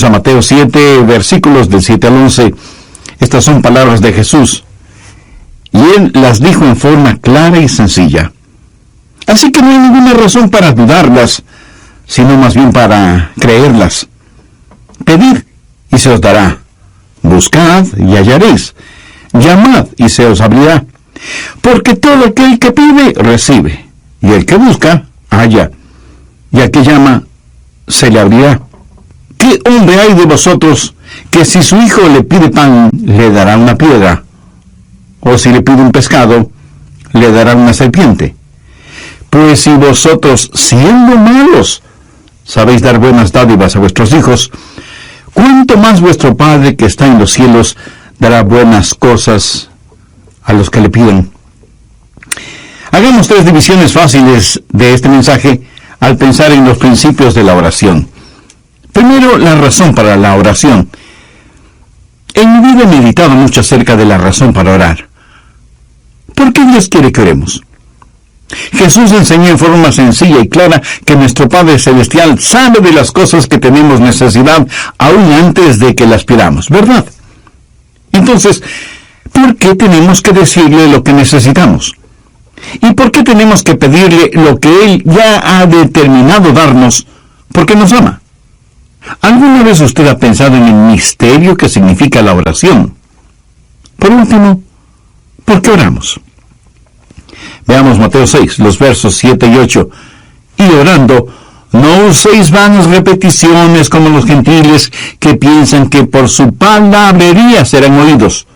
a Mateo 7, versículos del 7 al 11. Estas son palabras de Jesús, y Él las dijo en forma clara y sencilla. Así que no hay ninguna razón para dudarlas, sino más bien para creerlas. Pedid, y se os dará. Buscad, y hallaréis. Llamad, y se os abrirá. Porque todo aquel que pide, recibe. Y el que busca, halla. Y al que llama, se le abrirá. ¿Qué hombre hay de vosotros que si su hijo le pide pan, le dará una piedra? O si le pide un pescado, le dará una serpiente? Pues si vosotros, siendo malos, sabéis dar buenas dádivas a vuestros hijos, ¿cuánto más vuestro Padre que está en los cielos dará buenas cosas a los que le piden? Hagamos 3 divisiones fáciles de este mensaje al pensar en los principios de la oración. Primero, la razón para la oración. En mi vida he meditado mucho acerca de la razón para orar. ¿Por qué Dios quiere que oremos? Jesús enseñó en forma sencilla y clara que nuestro Padre Celestial sabe de las cosas que tenemos necesidad aún antes de que las pidamos, ¿verdad? Entonces, ¿por qué tenemos que decirle lo que necesitamos? ¿Y por qué tenemos que pedirle lo que Él ya ha determinado darnos porque nos ama? ¿Alguna vez usted ha pensado en el misterio que significa la oración? Por último, ¿por qué oramos? Veamos Mateo 6, los versos 7 y 8. Y orando, no uséis vanas repeticiones como los gentiles que piensan que por su palabrería serán oídos.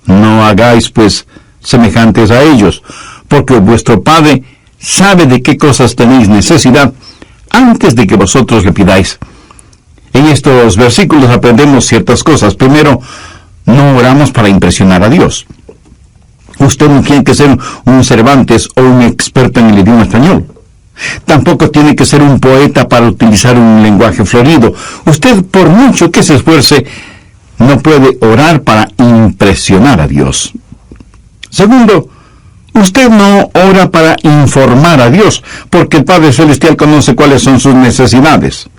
No hagáis, pues, semejantes a ellos, porque vuestro Padre sabe de qué cosas tenéis necesidad antes de que vosotros le pidáis. En estos versículos aprendemos ciertas cosas. Primero, no oramos para impresionar a Dios. Usted no tiene que ser un Cervantes o un experto en el idioma español. Tampoco tiene que ser un poeta para utilizar un lenguaje florido. Usted, por mucho que se esfuerce, no puede orar para impresionar a Dios. Segundo, usted no ora para informar a Dios, porque el Padre Celestial conoce cuáles son sus necesidades.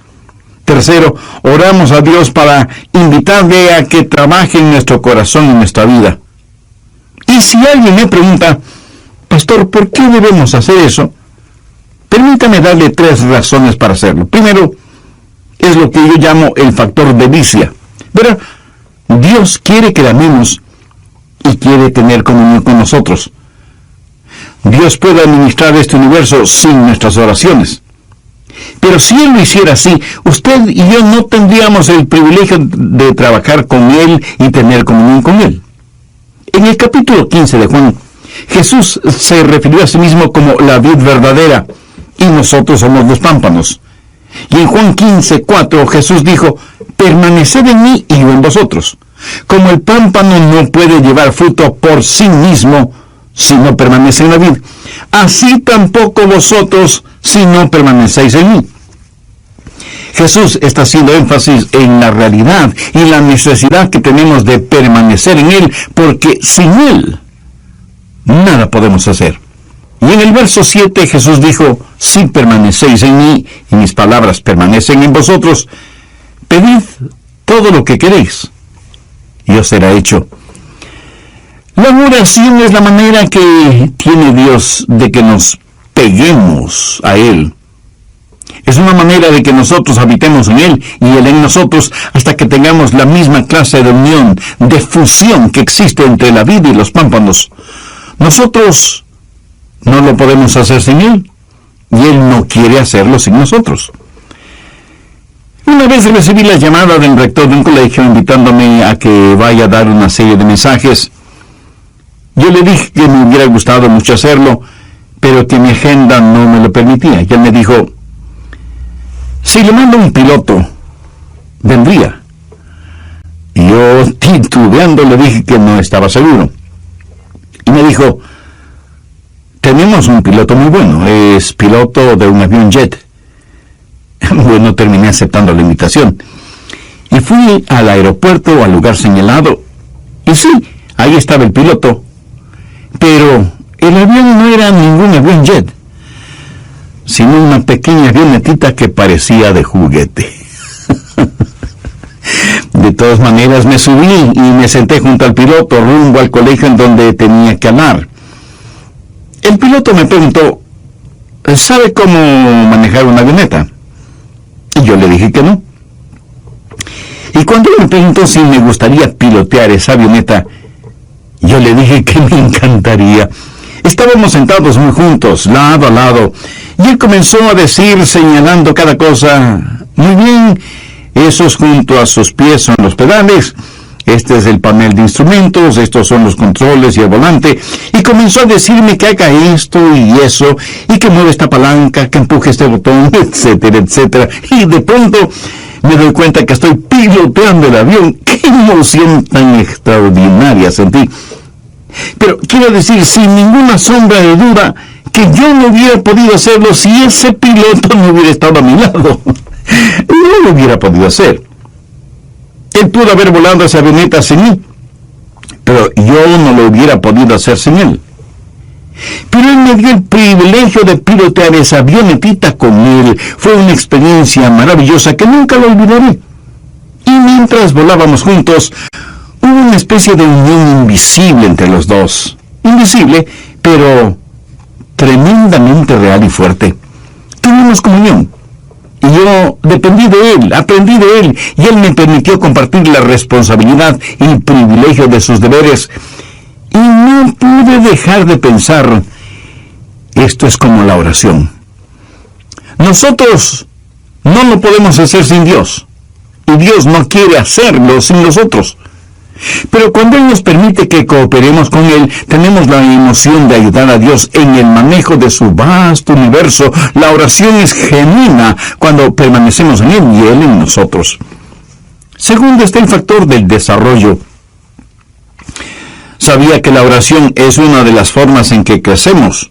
Tercero, oramos a Dios para invitarle a que trabaje en nuestro corazón y en nuestra vida. Y si alguien me pregunta, pastor, ¿por qué debemos hacer eso? Permítame darle 3 razones para hacerlo. Primero, es lo que yo llamo el factor delicia. Verá, Dios quiere que le amemos y quiere tener comunión con nosotros. Dios puede administrar este universo sin nuestras oraciones. Pero si Él lo hiciera así, usted y yo no tendríamos el privilegio de trabajar con Él y tener comunión con Él. En el capítulo 15 de Juan, Jesús se refirió a sí mismo como la vid verdadera, y nosotros somos los pámpanos. Y en Juan 15:4 Jesús dijo, permaneced en mí y yo en vosotros. Como el pámpano no puede llevar fruto por sí mismo si no permanece en la vid, así tampoco vosotros si no permanecéis en mí. Jesús está haciendo énfasis en la realidad y la necesidad que tenemos de permanecer en Él, porque sin Él nada podemos hacer. Y en el verso 7 Jesús dijo, si permanecéis en mí y mis palabras permanecen en vosotros, pedid todo lo que queréis y os será hecho. La oración es la manera que tiene Dios de que nos peguemos a Él. Es una manera de que nosotros habitemos en Él y Él en nosotros hasta que tengamos la misma clase de unión, de fusión que existe entre la vid y los pámpanos. Nosotros no lo podemos hacer sin Él y Él no quiere hacerlo sin nosotros. Una vez recibí la llamada del rector de un colegio invitándome a que vaya a dar una serie de mensajes. Yo le dije que me hubiera gustado mucho hacerlo, pero que mi agenda no me lo permitía. Y él me dijo, si le mando un piloto, vendría. Y yo, titubeando, le dije que no estaba seguro. Y me dijo, tenemos un piloto muy bueno, es piloto de un avión jet. Bueno, terminé aceptando la invitación. Y fui al aeropuerto, al lugar señalado, y sí, ahí estaba el piloto. Pero el avión no era ningún avión jet, sino una pequeña avionetita que parecía de juguete. todas maneras me subí y me senté junto al piloto rumbo al colegio en donde tenía que hablar. El piloto me preguntó, ¿sabe cómo manejar una avioneta? Y yo le dije que no. Y cuando él me preguntó si me gustaría pilotear esa avioneta, yo le dije que me encantaría. Estábamos sentados muy juntos, lado a lado, y él comenzó a decir, señalando cada cosa, muy bien, esos junto a sus pies son los pedales, este es el panel de instrumentos, estos son los controles y el volante, y comenzó a decirme que haga esto y eso, y que mueva esta palanca, que empuje este botón, etcétera, etcétera, y de pronto me doy cuenta que estoy piloteando el avión. ¡Qué emoción tan extraordinaria sentí! Pero quiero decir, sin ninguna sombra de duda, que yo no hubiera podido hacerlo si ese piloto no hubiera estado a mi lado. No lo hubiera podido hacer. Él pudo haber volado esa avioneta sin mí, pero yo no lo hubiera podido hacer sin él. Pero él me dio el privilegio de pilotear esa avionetita con él. Fue una experiencia maravillosa que nunca lo olvidaré. Y mientras volábamos juntos, hubo una especie de unión invisible entre los dos. Invisible, pero tremendamente real y fuerte. Tuvimos comunión. Y yo dependí de él, aprendí de él, y él me permitió compartir la responsabilidad y el privilegio de sus deberes. Y no pude dejar de pensar, esto es como la oración. Nosotros no lo podemos hacer sin Dios, y Dios no quiere hacerlo sin nosotros. Pero cuando Él nos permite que cooperemos con Él, tenemos la emoción de ayudar a Dios en el manejo de su vasto universo. La oración es genuina cuando permanecemos en Él y Él en nosotros. Segundo está el factor del desarrollo. Sabía que la oración es una de las formas en que crecemos.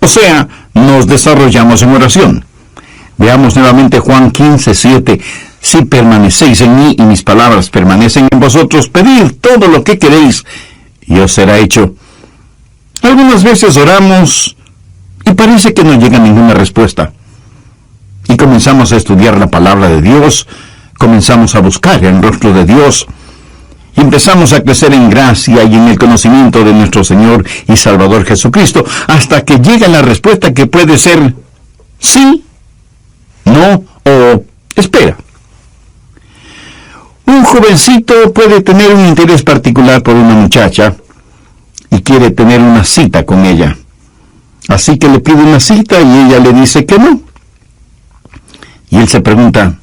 O sea, nos desarrollamos en oración. Veamos nuevamente Juan 15:7. Si permanecéis en mí y mis palabras permanecen en vosotros, pedid todo lo que queréis y os será hecho. Algunas veces oramos y parece que no llega ninguna respuesta. Y comenzamos a estudiar la palabra de Dios, comenzamos a buscar el rostro de Dios, y empezamos a crecer en gracia y en el conocimiento de nuestro Señor y Salvador Jesucristo, hasta que llega la respuesta que puede ser sí, no o espera. Un jovencito puede tener un interés particular por una muchacha y quiere tener una cita con ella. Así que le pide una cita y ella le dice que no. Y él se pregunta,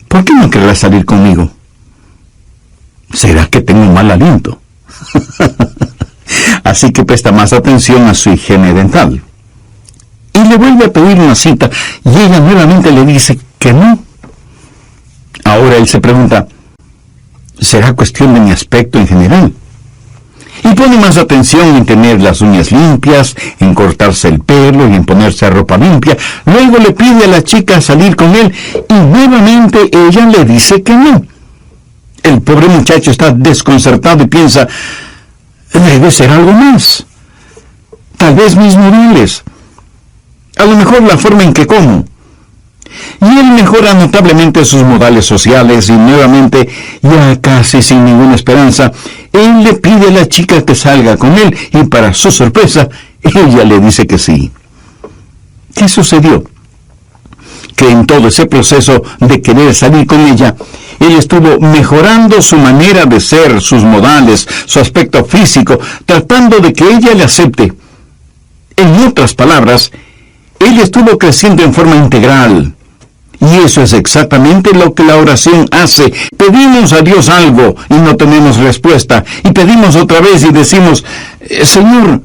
¿por qué no querrás salir conmigo? ¿Será que tengo mal aliento? Así que presta más atención a su higiene dental. Y le vuelve a pedir una cita y ella nuevamente le dice que no. Ahora él se pregunta, ¿será cuestión de mi aspecto en general? Y pone más atención en tener las uñas limpias, en cortarse el pelo y en ponerse ropa limpia. Luego le pide a la chica salir con él y nuevamente ella le dice que no. El pobre muchacho está desconcertado y piensa, debe ser algo más. Tal vez mis modales. A lo mejor la forma en que como. Y él mejora notablemente sus modales sociales y nuevamente, ya casi sin ninguna esperanza, él le pide a la chica que salga con él y para su sorpresa, ella le dice que sí. ¿Qué sucedió? Que en todo ese proceso de querer salir con ella, él estuvo mejorando su manera de ser, sus modales, su aspecto físico, tratando de que ella le acepte. En otras palabras, él estuvo creciendo en forma integral. Y eso es exactamente lo que la oración hace. Pedimos a Dios algo y no tenemos respuesta. Y pedimos otra vez y decimos, Señor,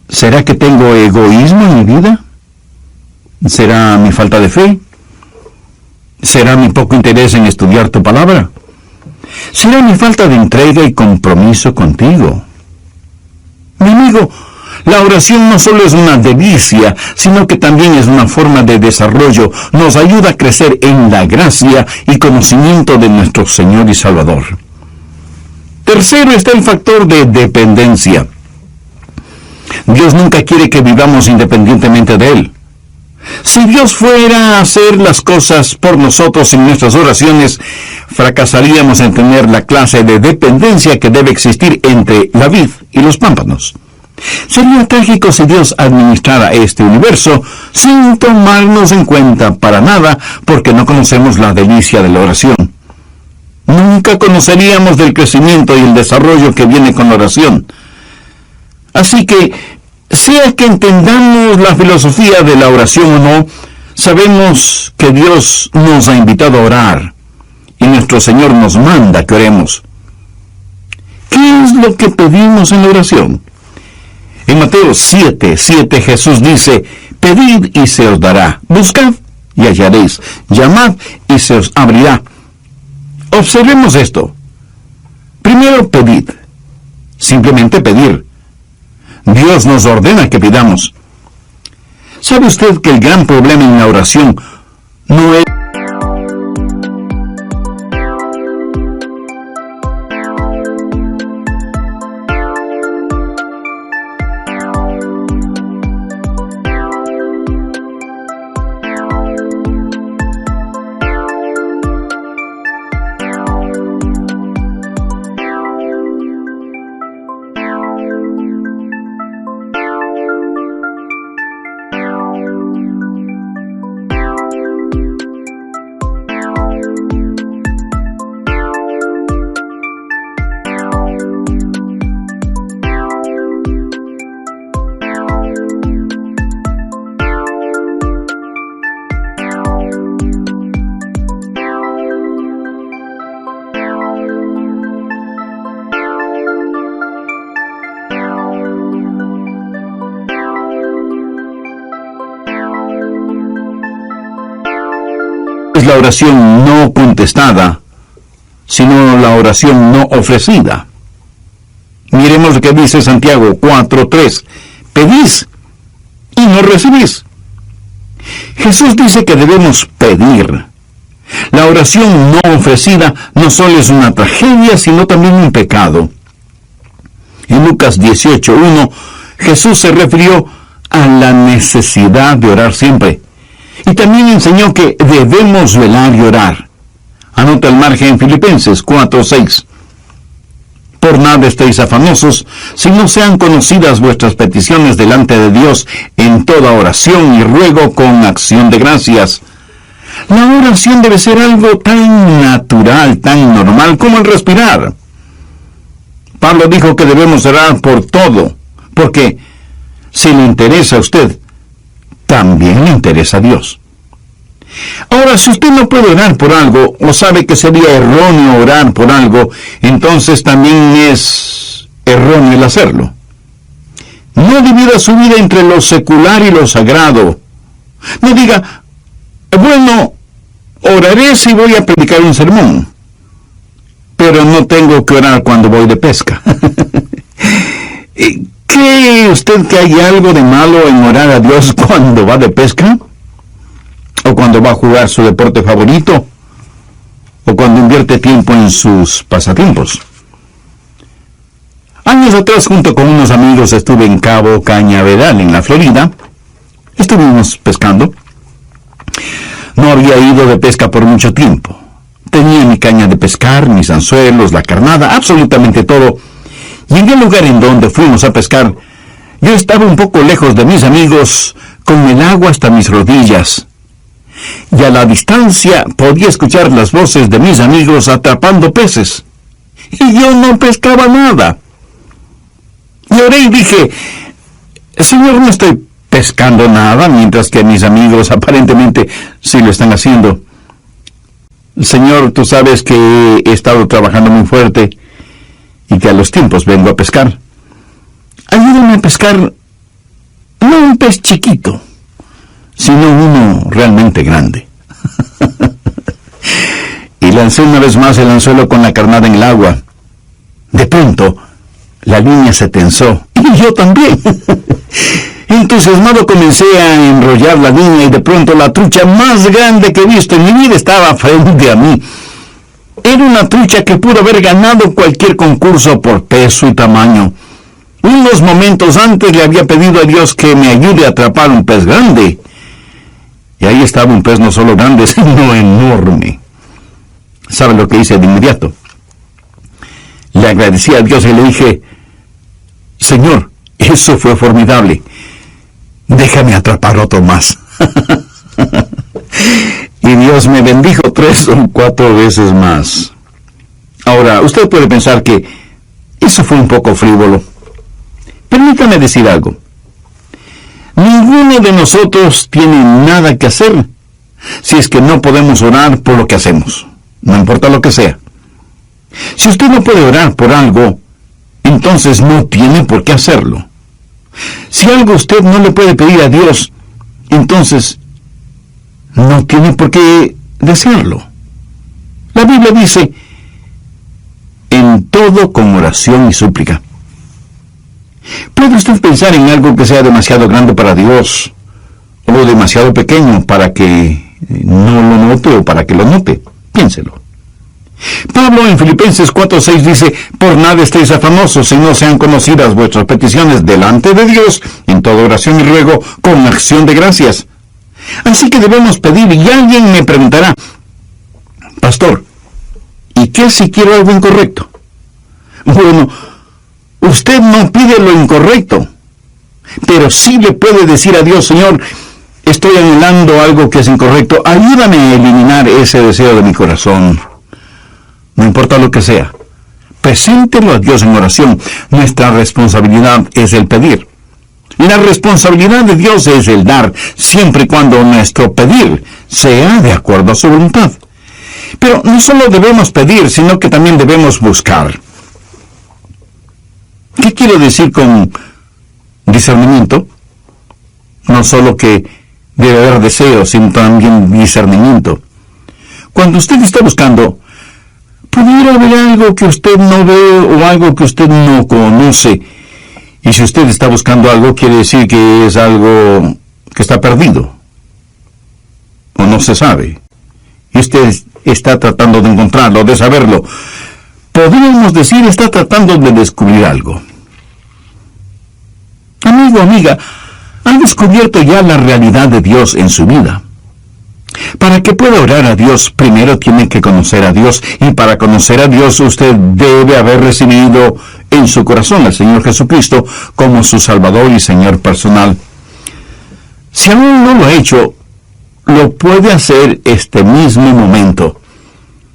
¿será que tengo egoísmo en mi vida? ¿Será mi falta de fe? ¿Será mi poco interés en estudiar tu palabra? ¿Será mi falta de entrega y compromiso contigo? Mi amigo, la oración no solo es una delicia, sino que también es una forma de desarrollo. Nos ayuda a crecer en la gracia y conocimiento de nuestro Señor y Salvador. Tercero está el factor de dependencia. Dios nunca quiere que vivamos independientemente de Él. Si Dios fuera a hacer las cosas por nosotros en nuestras oraciones, fracasaríamos en tener la clase de dependencia que debe existir entre la vid y los pámpanos. Sería trágico si Dios administrara este universo sin tomarnos en cuenta para nada, porque no conocemos la delicia de la oración. Nunca conoceríamos del crecimiento y el desarrollo que viene con la oración. Así que, sea que entendamos la filosofía de la oración o no, sabemos que Dios nos ha invitado a orar y nuestro Señor nos manda que oremos. ¿Qué es lo que pedimos en la oración? En Mateo 7:7 Jesús dice: pedid y se os dará, buscad y hallaréis, llamad y se os abrirá. Observemos esto. Primero, pedid. Simplemente pedir. Dios nos ordena que pidamos. ¿Sabe usted que el gran problema en la oración no es la oración no contestada, sino la oración no ofrecida? Miremos lo que dice Santiago 4:3. Pedís y no recibís. Jesús dice que debemos pedir. La oración no ofrecida no solo es una tragedia, sino también un pecado. En Lucas 18:1, Jesús se refirió a la necesidad de orar siempre. Y también enseñó que debemos velar y orar. Anota al margen en Filipenses 4:6. Por nada estéis afanosos, si no sean conocidas vuestras peticiones delante de Dios en toda oración y ruego con acción de gracias. La oración debe ser algo tan natural, tan normal como el respirar. Pablo dijo que debemos orar por todo, porque si le interesa a usted, también le interesa a Dios. Ahora, si usted no puede orar por algo, o sabe que sería erróneo orar por algo, entonces también es erróneo el hacerlo. No divida su vida entre lo secular y lo sagrado. No diga: bueno, oraré si voy a predicar un sermón, pero no tengo que orar cuando voy de pesca. ¿Cree usted que hay algo de malo en orar a Dios cuando va de pesca? ¿O cuando va a jugar su deporte favorito? ¿O cuando invierte tiempo en sus pasatiempos? Años atrás, junto con unos amigos, estuve en Cabo Cañaveral, en la Florida. Estuvimos pescando. No había ido de pesca por mucho tiempo. Tenía mi caña de pescar, mis anzuelos, la carnada, absolutamente todo. Y en el lugar en donde fuimos a pescar, yo estaba un poco lejos de mis amigos, con el agua hasta mis rodillas. Y a la distancia podía escuchar las voces de mis amigos atrapando peces. Y yo no pescaba nada. Y oré y dije: Señor, no estoy pescando nada, mientras que mis amigos aparentemente sí lo están haciendo. Señor, tú sabes que he estado trabajando muy fuerte y que a los tiempos vengo a pescar. Ayúdame a pescar, no un pez chiquito, sino uno realmente grande. Y lancé una vez más el anzuelo con la carnada en el agua. De pronto, la línea se tensó, y yo también. Entusiasmado comencé a enrollar la línea y de pronto la trucha más grande que he visto en mi vida estaba frente a mí. Era una trucha que pudo haber ganado cualquier concurso por peso y tamaño. Unos momentos antes le había pedido a Dios que me ayude a atrapar un pez grande. Y ahí estaba un pez no solo grande, sino enorme. ¿Sabe lo que hice de inmediato? Le agradecí a Dios y le dije: Señor, eso fue formidable. Déjame atrapar otro más. Y Dios me bendijo 3 o 4 veces más. Ahora, usted puede pensar que eso fue un poco frívolo. Permítame decir algo. Ninguno de nosotros tiene nada que hacer si es que no podemos orar por lo que hacemos, no importa lo que sea. Si usted no puede orar por algo, entonces no tiene por qué hacerlo. Si algo usted no le puede pedir a Dios, entonces no tiene por qué desearlo. La Biblia dice: en todo con oración y súplica. ¿Puede usted pensar en algo que sea demasiado grande para Dios o demasiado pequeño para que no lo note o para que lo note? Piénselo. Pablo en Filipenses 4:6 dice: por nada estéis afanosos, si no sean conocidas vuestras peticiones delante de Dios, en toda oración y ruego, con acción de gracias. Así que debemos pedir, y alguien me preguntará: pastor, ¿y qué si quiero algo incorrecto? Bueno, usted no pide lo incorrecto, pero sí le puede decir a Dios: Señor, estoy anhelando algo que es incorrecto, ayúdame a eliminar ese deseo de mi corazón. No importa lo que sea, preséntelo a Dios en oración. Nuestra responsabilidad es el pedir. La responsabilidad de Dios es el dar, siempre y cuando nuestro pedir sea de acuerdo a su voluntad. Pero no solo debemos pedir, sino que también debemos buscar. ¿Qué quiero decir con discernimiento? No solo que debe haber deseo, sino también discernimiento. Cuando usted está buscando, pudiera haber algo que usted no ve o algo que usted no conoce. Y si usted está buscando algo, quiere decir que es algo que está perdido o no se sabe. Y usted está tratando de encontrarlo, de saberlo. Podríamos decir, está tratando de descubrir algo. Amigo, amiga, ¿ha descubierto ya la realidad de Dios en su vida? Para que pueda orar a Dios, primero tiene que conocer a Dios, y para conocer a Dios usted debe haber recibido en su corazón al Señor Jesucristo como su Salvador y Señor personal. Si aún no lo ha hecho, lo puede hacer este mismo momento.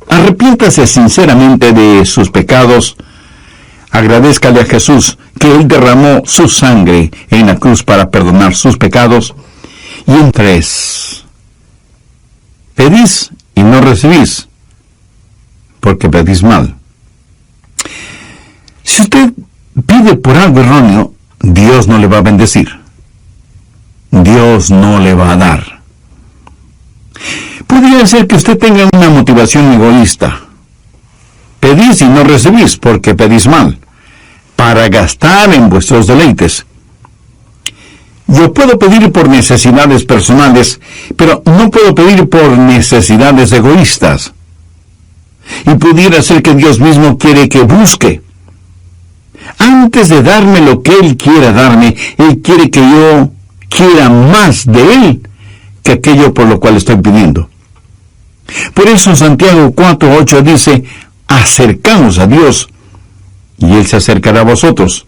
Arrepiéntase sinceramente de sus pecados. Agradézcale a Jesús que Él derramó su sangre en la cruz para perdonar sus pecados. Y en 3, pedís y no recibís, porque pedís mal. Si usted pide por algo erróneo, Dios no le va a bendecir. Dios no le va a dar. Podría ser que usted tenga una motivación egoísta. Pedís y no recibís, porque pedís mal, para gastar en vuestros deleites. Yo puedo pedir por necesidades personales, pero no puedo pedir por necesidades egoístas. Y pudiera ser que Dios mismo quiere que busque. Antes de darme lo que Él quiera darme, Él quiere que yo quiera más de Él que aquello por lo cual estoy pidiendo. Por eso Santiago 4:8 dice: acercaos a Dios, y Él se acercará a vosotros.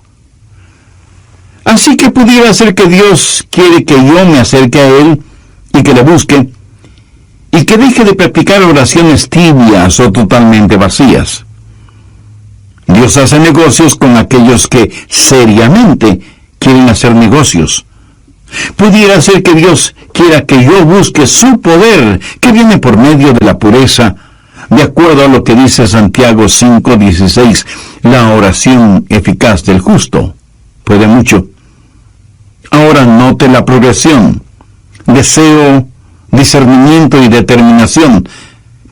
Así que pudiera ser que Dios quiere que yo me acerque a Él y que le busque, y que deje de practicar oraciones tibias o totalmente vacías. Dios hace negocios con aquellos que seriamente quieren hacer negocios. Pudiera ser que Dios quiera que yo busque su poder, que viene por medio de la pureza, de acuerdo a lo que dice Santiago 5:16, la oración eficaz del justo puede mucho. Ahora note la progresión: deseo, discernimiento y determinación,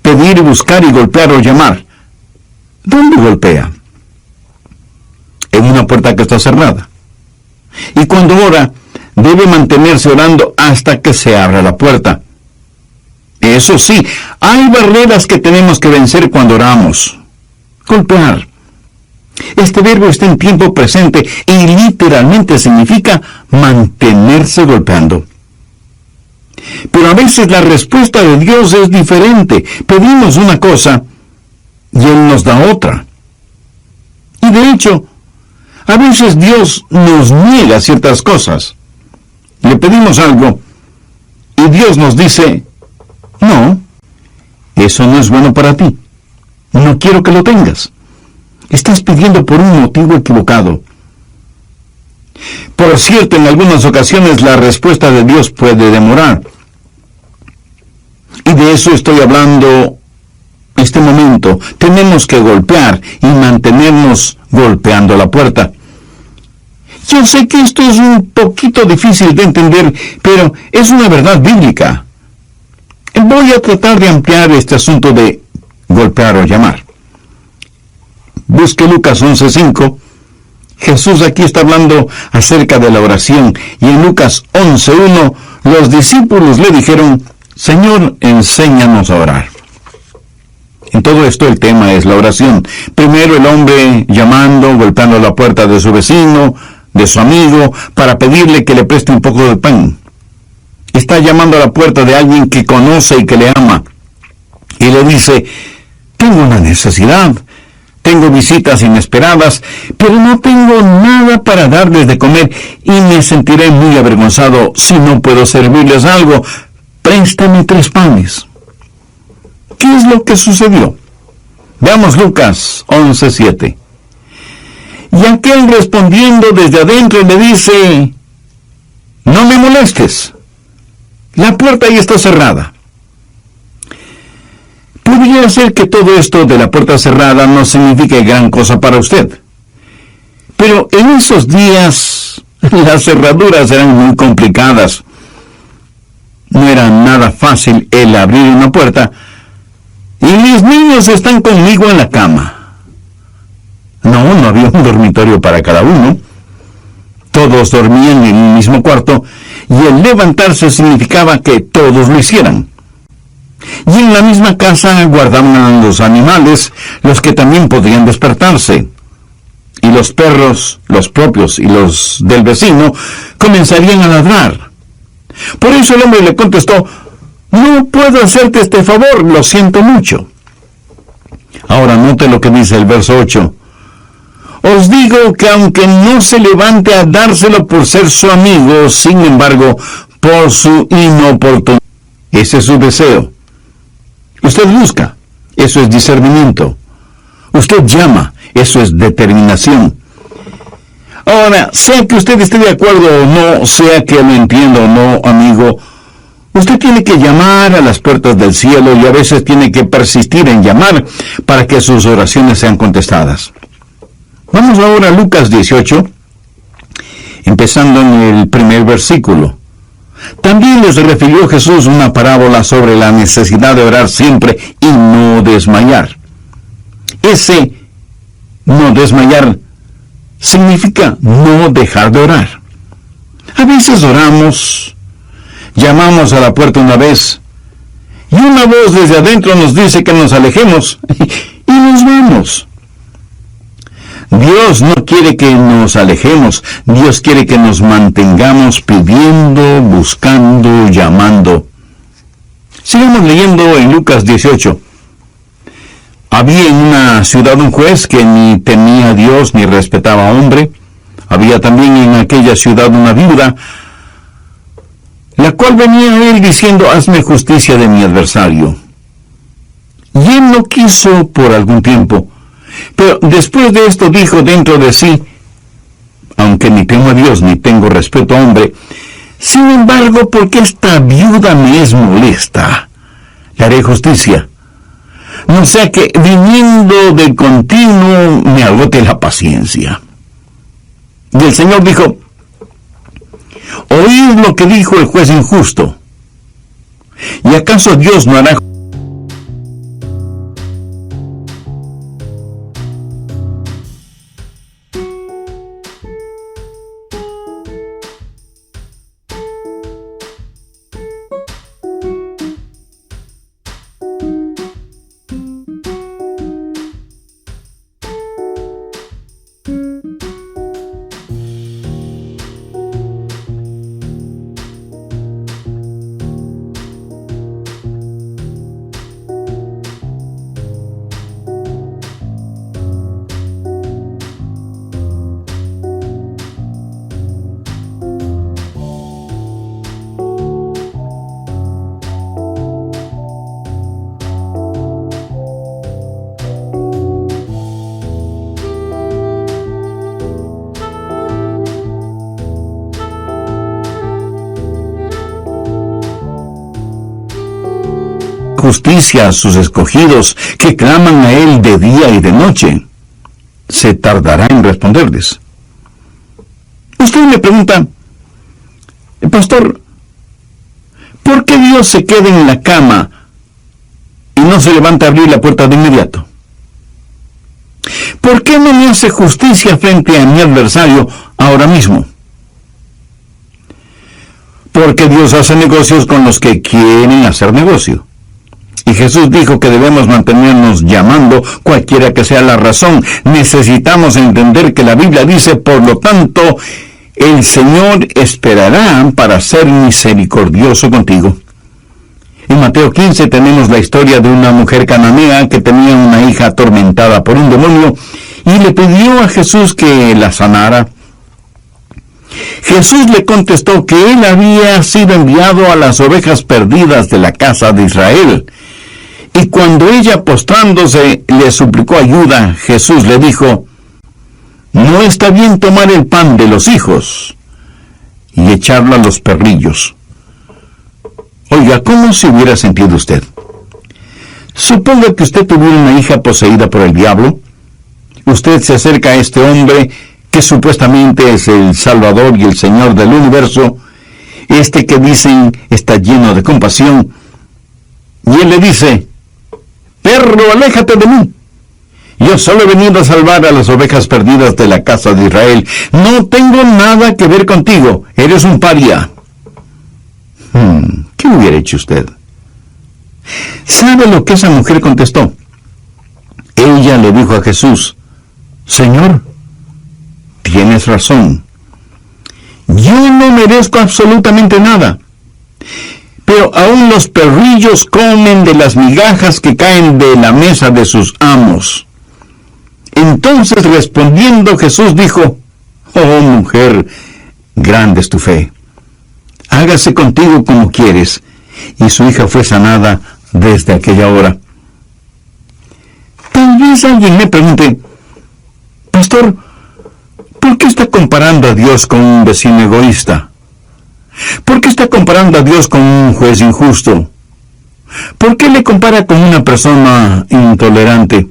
pedir, buscar y golpear o llamar. ¿Dónde golpea? En una puerta que está cerrada. Y cuando ora, debe mantenerse orando hasta que se abra la puerta. Eso sí, hay barreras que tenemos que vencer cuando oramos. Golpear. Este verbo está en tiempo presente y literalmente significa mantenerse golpeando. Pero a veces la respuesta de Dios es diferente. Pedimos una cosa y Él nos da otra. Y de hecho, a veces Dios nos niega ciertas cosas. Le pedimos algo y Dios nos dice, no, eso no es bueno para ti. No quiero que lo tengas. Estás pidiendo por un motivo equivocado. Por cierto, en algunas ocasiones la respuesta de Dios puede demorar. Y de eso estoy hablando este momento. Tenemos que golpear y mantenernos golpeando la puerta. Yo sé que esto es un poquito difícil de entender, pero es una verdad bíblica. Voy a tratar de ampliar este asunto de golpear o llamar. Busque Lucas 11:5. Jesús aquí está hablando acerca de la oración, y en Lucas 11:1 los discípulos le dijeron, Señor, enséñanos a orar. En todo esto el tema es la oración. Primero el hombre llamando, golpeando la puerta de su vecino, de su amigo, para pedirle que le preste un poco de pan. Está llamando a la puerta de alguien que conoce y que le ama. Y le dice, tengo una necesidad, tengo visitas inesperadas, pero no tengo nada para darles de comer y me sentiré muy avergonzado si no puedo servirles algo. Préstame 3 panes. ¿Qué es lo que sucedió? Veamos Lucas 11:7. Y aquel respondiendo desde adentro le dice, no me molestes, la puerta ya está cerrada. Podría ser que todo esto de la puerta cerrada no signifique gran cosa para usted. Pero en esos días las cerraduras eran muy complicadas. No era nada fácil el abrir una puerta. Y mis niños están conmigo en la cama. No había un dormitorio para cada uno. Todos dormían en un mismo cuarto, y el levantarse significaba que todos lo hicieran. Y en la misma casa guardaban a los animales, los que también podrían despertarse. Y los perros, los propios y los del vecino, comenzarían a ladrar. Por eso el hombre le contestó, no puedo hacerte este favor, lo siento mucho. Ahora note lo que dice el verso 8. Os digo que aunque no se levante a dárselo por ser su amigo, sin embargo, por su inoportunidad. Ese es su deseo. Usted busca, eso es discernimiento. Usted llama, eso es determinación. Ahora, sea que usted esté de acuerdo o no, sea que lo entienda o no, amigo, usted tiene que llamar a las puertas del cielo y a veces tiene que persistir en llamar para que sus oraciones sean contestadas. Vamos ahora a Lucas 18, empezando en el primer versículo. También les refirió Jesús una parábola sobre la necesidad de orar siempre y no desmayar. Ese no desmayar significa no dejar de orar. A veces oramos, llamamos a la puerta una vez, y una voz desde adentro nos dice que nos alejemos, y nos vamos. Dios no quiere que nos alejemos, Dios quiere que nos mantengamos pidiendo, buscando, llamando. Sigamos leyendo en Lucas 18. Había en una ciudad un juez que ni temía a Dios ni respetaba a hombre. Había también en aquella ciudad una viuda, la cual venía a él diciendo, hazme justicia de mi adversario. Y él no quiso por algún tiempo. Pero después de esto dijo dentro de sí, aunque ni temo a Dios ni tengo respeto a hombre, sin embargo, porque esta viuda me es molesta, le haré justicia. No sea que viniendo de continuo me agote la paciencia. Y el Señor dijo, oíd lo que dijo el juez injusto. ¿Y acaso Dios no hará justicia a sus escogidos, que claman a Él de día y de noche. Se tardará en responderles. Usted me pregunta, pastor, ¿por qué Dios se queda en la cama y no se levanta a abrir la puerta de inmediato? ¿Por qué no me hace justicia frente a mi adversario ahora mismo? Porque Dios hace negocios con los que quieren hacer negocio. Y Jesús dijo que debemos mantenernos llamando, cualquiera que sea la razón. Necesitamos entender que la Biblia dice, por lo tanto, el Señor esperará para ser misericordioso contigo. En Mateo 15 tenemos la historia de una mujer cananea que tenía una hija atormentada por un demonio y le pidió a Jesús que la sanara. Jesús le contestó que él había sido enviado a las ovejas perdidas de la casa de Israel. Y cuando ella, postrándose, le suplicó ayuda, Jesús le dijo, no está bien tomar el pan de los hijos y echarlo a los perrillos. Oiga, ¿cómo se hubiera sentido usted? Suponga que usted tuviera una hija poseída por el diablo. Usted se acerca a este hombre que supuestamente es el Salvador y el Señor del universo, este que dicen está lleno de compasión, y él le dice, perro, aléjate de mí. Yo solo he venido a salvar a las ovejas perdidas de la casa de Israel. No tengo nada que ver contigo. Eres un paria. ¿Qué hubiera hecho usted? ¿Sabe lo que esa mujer contestó? Ella le dijo a Jesús, Señor, tienes razón. Yo no merezco absolutamente nada. Pero aún los perrillos comen de las migajas que caen de la mesa de sus amos. Entonces respondiendo Jesús dijo, oh mujer, grande es tu fe. Hágase contigo como quieres. Y su hija fue sanada desde aquella hora. Tal vez alguien me pregunte, pastor, ¿por qué está comparando a Dios con un vecino egoísta? ¿Por qué está comparando a Dios con un juez injusto? ¿Por qué le compara con una persona intolerante?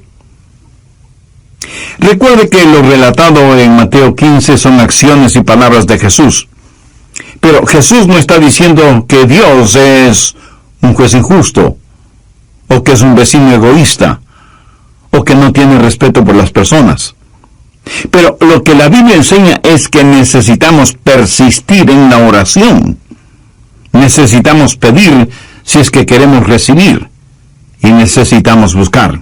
Recuerde que lo relatado en Mateo 15 son acciones y palabras de Jesús. Pero Jesús no está diciendo que Dios es un juez injusto, o que es un vecino egoísta, o que no tiene respeto por las personas. Pero lo que la Biblia enseña es que necesitamos persistir en la oración. Necesitamos pedir si es que queremos recibir, y necesitamos buscar.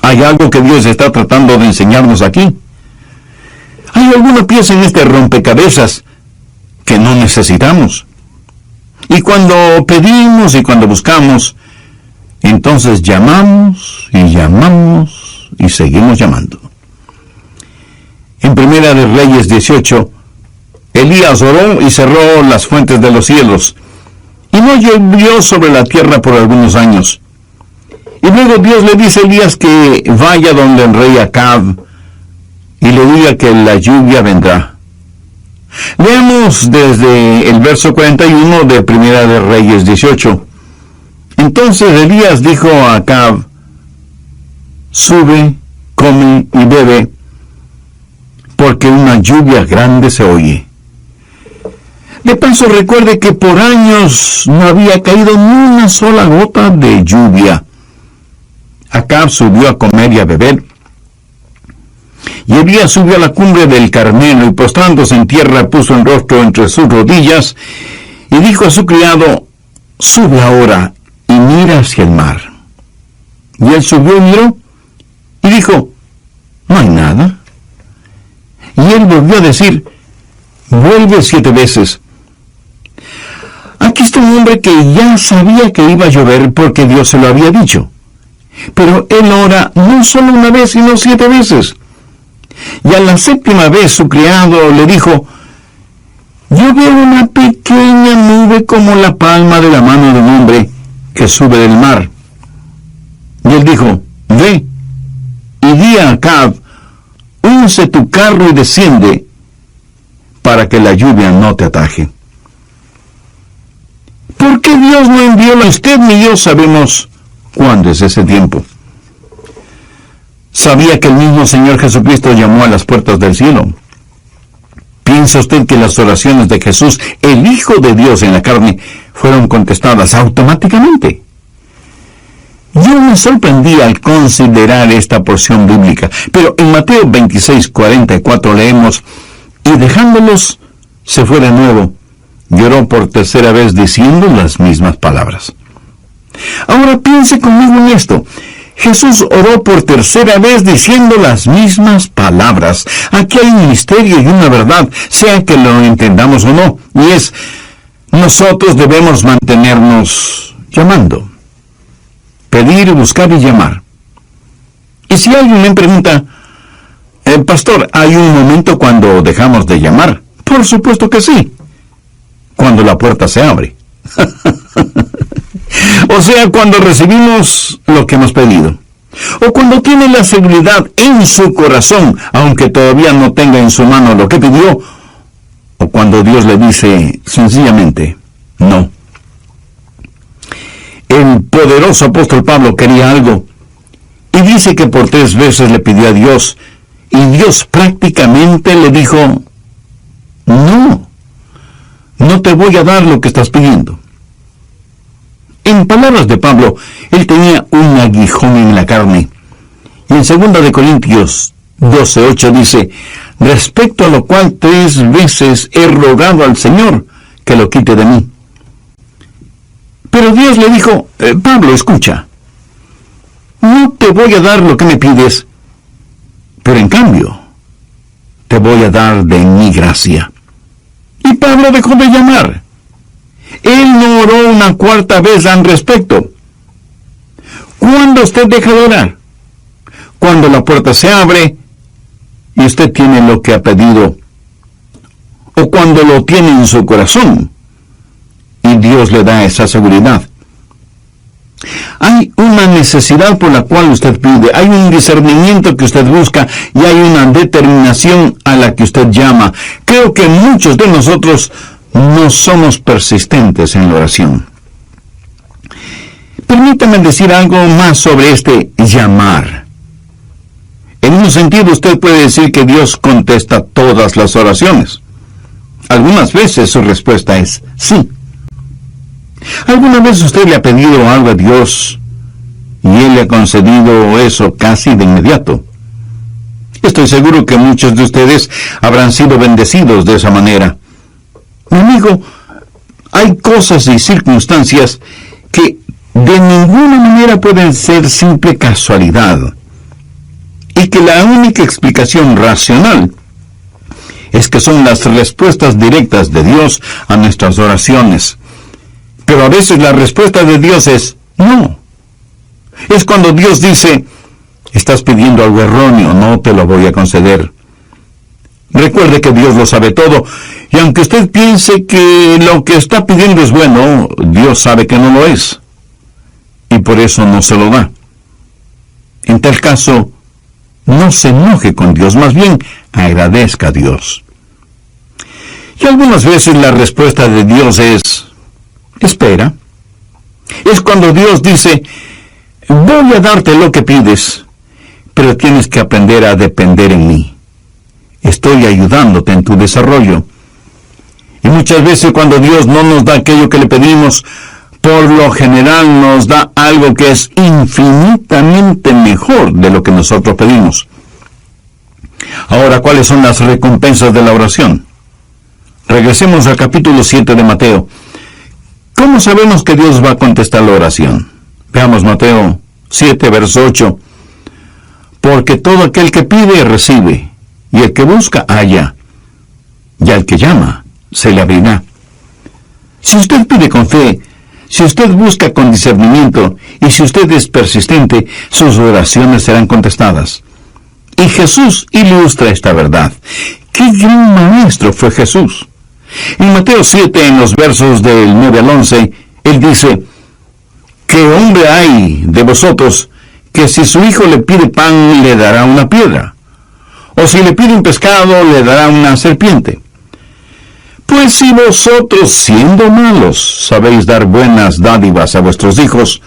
¿Hay algo que Dios está tratando de enseñarnos aquí? ¿Hay alguna pieza en este rompecabezas que no necesitamos? Y cuando pedimos y cuando buscamos, entonces llamamos y seguimos llamando. En Primera de Reyes 18, Elías oró y cerró las fuentes de los cielos, y no llovió sobre la tierra por algunos años. Y luego Dios le dice a Elías que vaya donde el rey Acab y le diga que la lluvia vendrá. Leamos desde el verso 41 de Primera de Reyes 18. Entonces Elías dijo a Acab, sube, come y bebe, porque una lluvia grande se oye. De paso, recuerde que por años no había caído ni una sola gota de lluvia. Acab subió a comer y a beber. Y Elías subió a la cumbre del Carmelo y postrándose en tierra puso el rostro entre sus rodillas y dijo a su criado, sube ahora y mira hacia el mar. Y él subió y miró y dijo, no hay nada. Y él volvió a decir, vuelve 7 veces. Aquí está un hombre que ya sabía que iba a llover porque Dios se lo había dicho. Pero él ora no solo una vez, sino 7 veces. Y a la 7ª vez su criado le dijo, yo veo una pequeña nube como la palma de la mano de un hombre que sube del mar. Y él dijo, ve y di a Acab, unce tu carro y desciende para que la lluvia no te ataje. ¿Por qué Dios no envió a usted ni yo sabemos cuándo es ese tiempo? ¿Sabía que el mismo Señor Jesucristo llamó a las puertas del cielo? ¿Piensa usted que las oraciones de Jesús, el Hijo de Dios en la carne, fueron contestadas automáticamente? Yo me sorprendí al considerar esta porción bíblica, pero en Mateo 26:44 leemos: y dejándolos, se fue de nuevo, lloró por tercera vez diciendo las mismas palabras. Ahora piense conmigo en esto. Jesús oró por tercera vez diciendo las mismas palabras. Aquí hay un misterio y una verdad, sea que lo entendamos o no, y es: nosotros debemos mantenernos llamando. Pedir, buscar y llamar. Y si alguien me pregunta: pastor, ¿hay un momento cuando dejamos de llamar? Por supuesto que sí. Cuando la puerta se abre. O sea, cuando recibimos lo que hemos pedido. O cuando tiene la seguridad en su corazón, aunque todavía no tenga en su mano lo que pidió. O cuando Dios le dice sencillamente no. El poderoso apóstol Pablo quería algo, y dice que por 3 veces le pidió a Dios, y Dios prácticamente le dijo: no te voy a dar lo que estás pidiendo. En palabras de Pablo, él tenía un aguijón en la carne. Y en 2 Corintios 12:8 dice: respecto a lo cual 3 veces he rogado al Señor que lo quite de mí. Pero Dios le dijo: Pablo, escucha, no te voy a dar lo que me pides, pero en cambio, te voy a dar de mi gracia. Y Pablo dejó de llamar. Él no oró una 4ª vez al respecto. ¿Cuándo usted deja de orar? Cuando la puerta se abre y usted tiene lo que ha pedido, o cuando lo tiene en su corazón y Dios le da esa seguridad. Hay una necesidad por la cual usted pide, hay un discernimiento que usted busca y hay una determinación a la que usted llama. Creo que muchos de nosotros no somos persistentes en la oración. Permítame decir algo más sobre este llamar. En un sentido, usted puede decir que Dios contesta todas las oraciones. Algunas veces su respuesta es sí. ¿Alguna vez usted le ha pedido algo a Dios y Él le ha concedido eso casi de inmediato? Estoy seguro que muchos de ustedes habrán sido bendecidos de esa manera. Mi amigo, hay cosas y circunstancias que de ninguna manera pueden ser simple casualidad, y que la única explicación racional es que son las respuestas directas de Dios a nuestras oraciones. Pero a veces la respuesta de Dios es no. Es cuando Dios dice: estás pidiendo algo erróneo, no te lo voy a conceder. Recuerde que Dios lo sabe todo, y aunque usted piense que lo que está pidiendo es bueno, Dios sabe que no lo es, y por eso no se lo da. En tal caso, no se enoje con Dios, más bien agradezca a Dios. Y algunas veces la respuesta de Dios es: espera. Es cuando Dios dice: voy a darte lo que pides, pero tienes que aprender a depender en mí. Estoy ayudándote en tu desarrollo. Y muchas veces cuando Dios no nos da aquello que le pedimos, por lo general nos da algo que es infinitamente mejor de lo que nosotros pedimos. Ahora, ¿cuáles son las recompensas de la oración? Regresemos al capítulo 7 de Mateo. ¿Cómo sabemos que Dios va a contestar la oración? Veamos Mateo 7, verso 8. Porque todo aquel que pide, recibe, y el que busca, halla, y al que llama, se le abrirá. Si usted pide con fe, si usted busca con discernimiento, y si usted es persistente, sus oraciones serán contestadas. Y Jesús ilustra esta verdad. ¡Qué gran maestro fue Jesús! En Mateo 7, en los versos del 9 al 11, Él dice: ¿qué hombre hay de vosotros que si su hijo le pide pan, le dará una piedra? ¿O si le pide un pescado, le dará una serpiente? Pues si vosotros, siendo malos, sabéis dar buenas dádivas a vuestros hijos,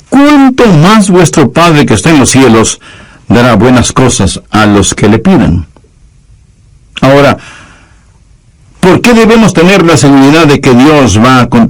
¿cuánto más vuestro Padre que está en los cielos dará buenas cosas a los que le pidan? Ahora, ¿por qué debemos tener la seguridad de que Dios va a contestar